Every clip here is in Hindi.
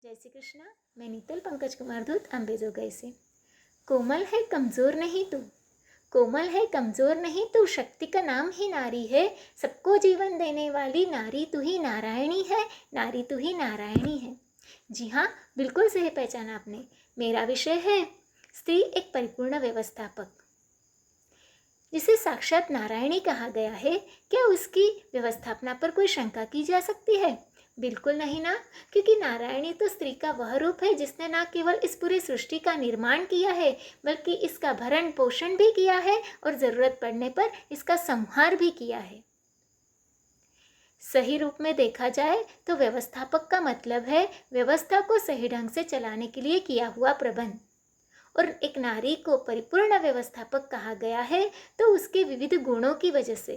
जय श्री कृष्णा। मैं नीतल पंकज कुमार धूत अम्बेजोगाई से। कोमल है कमज़ोर नहीं तू, कोमल है कमज़ोर नहीं तू, शक्ति का नाम ही नारी है, सबको जीवन देने वाली नारी तू ही नारायणी है, नारी तू ही नारायणी है। जी हाँ, बिल्कुल सही पहचाना आपने। मेरा विषय है स्त्री एक परिपूर्ण व्यवस्थापक, जिसे साक्षात नारायणी कहा गया है। क्या उसकी व्यवस्थापना पर कोई शंका की जा सकती है? बिल्कुल नहीं ना, क्योंकि नारायणी तो स्त्री का वह रूप है जिसने न केवल इस पूरी सृष्टि का निर्माण किया है, बल्कि इसका भरण पोषण भी किया है और ज़रूरत पड़ने पर इसका संहार भी किया है। सही रूप में देखा जाए तो व्यवस्थापक का मतलब है व्यवस्था को सही ढंग से चलाने के लिए किया हुआ प्रबंध। और एक नारी को परिपूर्ण व्यवस्थापक कहा गया है तो उसके विविध गुणों की वजह से।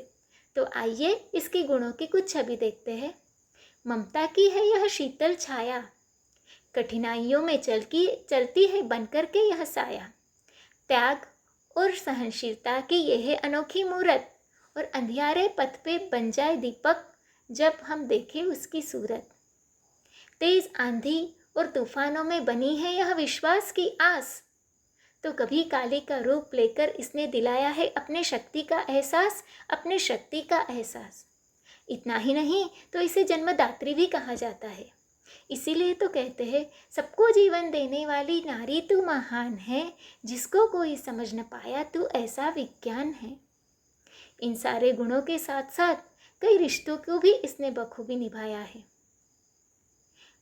तो आइए इसके गुणों की कुछ छवि देखते हैं। ममता की है यह शीतल छाया, कठिनाइयों में चलती है बनकर के यह साया। त्याग और सहनशीलता की यह है अनोखी मूरत, और अंधियारे पथ पे बन जाए दीपक जब हम देखें उसकी सूरत। तेज आंधी और तूफानों में बनी है यह विश्वास की आस, तो कभी काली का रूप लेकर इसने दिलाया है अपने शक्ति का एहसास, अपने शक्ति का एहसास। इतना ही नहीं तो इसे जन्मदात्री भी कहा जाता है। इसीलिए तो कहते हैं सबको जीवन देने वाली नारी तू महान है, जिसको कोई समझ न पाया तू ऐसा विज्ञान है। इन सारे गुणों के साथ साथ कई रिश्तों को भी इसने बखूबी निभाया है।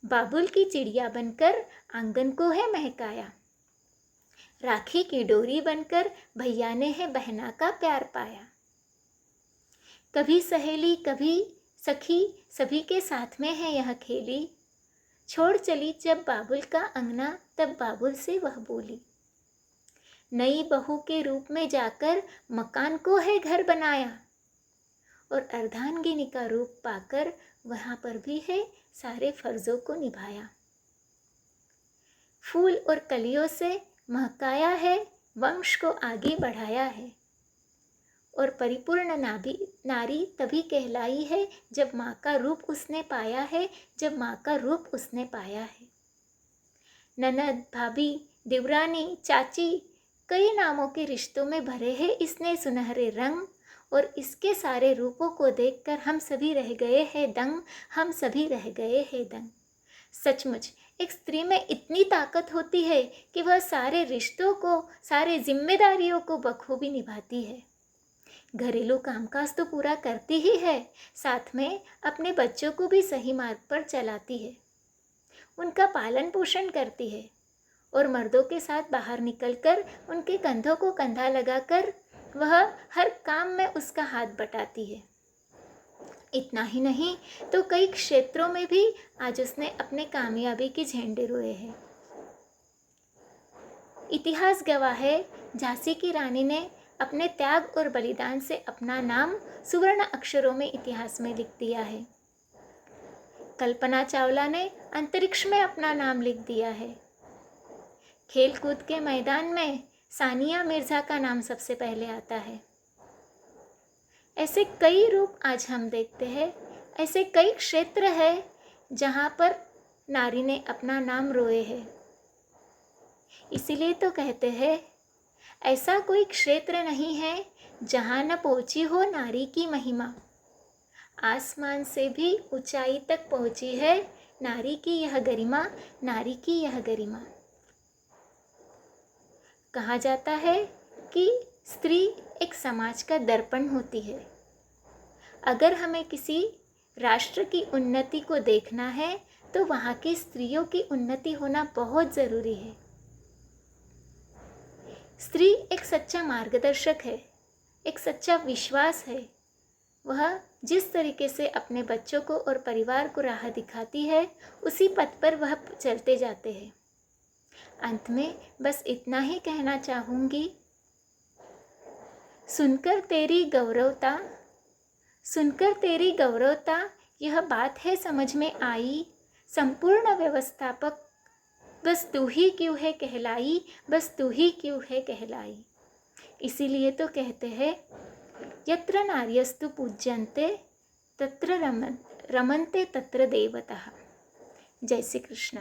बाबुल की चिड़िया बनकर आंगन को है महकाया, राखी की डोरी बनकर भैया ने है बहना का प्यार पाया। कभी सहेली कभी सखी सभी के साथ में है यह खेली, छोड़ चली जब बाबुल का अंगना तब बाबुल से वह बोली। नई बहू के रूप में जाकर मकान को है घर बनाया, और अर्धांगिनी का रूप पाकर वहाँ पर भी है सारे फर्जों को निभाया। फूल और कलियों से महकाया है, वंश को आगे बढ़ाया है, और परिपूर्ण नारी तभी कहलाई है जब माँ का रूप उसने पाया है, जब माँ का रूप उसने पाया है। ननद, भाभी, देवरानी, चाची, कई नामों के रिश्तों में भरे हैं इसने सुनहरे रंग, और इसके सारे रूपों को देखकर हम सभी रह गए हैं दंग, हम सभी रह गए हैं दंग। सचमुच एक स्त्री में इतनी ताकत होती है कि वह सारे रिश्तों को, सारे जिम्मेदारियों को बखूबी निभाती है। घरेलू कामकाज तो पूरा करती ही है, साथ में अपने बच्चों को भी सही मार्ग पर चलाती है, उनका पालन पोषण करती है, और मर्दों के साथ बाहर निकलकर उनके कंधों को कंधा लगाकर वह हर काम में उसका हाथ बटाती है। इतना ही नहीं तो कई क्षेत्रों में भी आज उसने अपने कामयाबी के झंडे रोए हैं। इतिहास गवाह है, झांसी की रानी ने अपने त्याग और बलिदान से अपना नाम सुवर्ण अक्षरों में इतिहास में लिख दिया है। कल्पना चावला ने अंतरिक्ष में अपना नाम लिख दिया है। खेल कूद के मैदान में सानिया मिर्जा का नाम सबसे पहले आता है। ऐसे कई रूप आज हम देखते हैं, ऐसे कई क्षेत्र है जहाँ पर नारी ने अपना नाम रोए है। इसीलिए तो कहते हैं ऐसा कोई क्षेत्र नहीं है जहाँ न पहुँची हो नारी की महिमा। आसमान से भी ऊंचाई तक पहुँची है नारी की यह गरिमा, नारी की यह गरिमा। कहा जाता है कि स्त्री एक समाज का दर्पण होती है। अगर हमें किसी राष्ट्र की उन्नति को देखना है तो वहाँ की स्त्रियों की उन्नति होना बहुत ज़रूरी है। स्त्री एक सच्चा मार्गदर्शक है, एक सच्चा विश्वास है। वह जिस तरीके से अपने बच्चों को और परिवार को राह दिखाती है, उसी पथ पर वह चलते जाते हैं। अंत में बस इतना ही कहना चाहूँगी, सुनकर तेरी गौरवता यह बात है समझ में आई, संपूर्ण व्यवस्थापक बस तू ही क्यों है कहलाई, बस तू ही क्यों है कहलाई। इसीलिए तो कहते हैं यत्र नार्यस्तु पूज्यन्ते तत्र रमन्ते तत्र देवताः। जय श्री कृष्ण।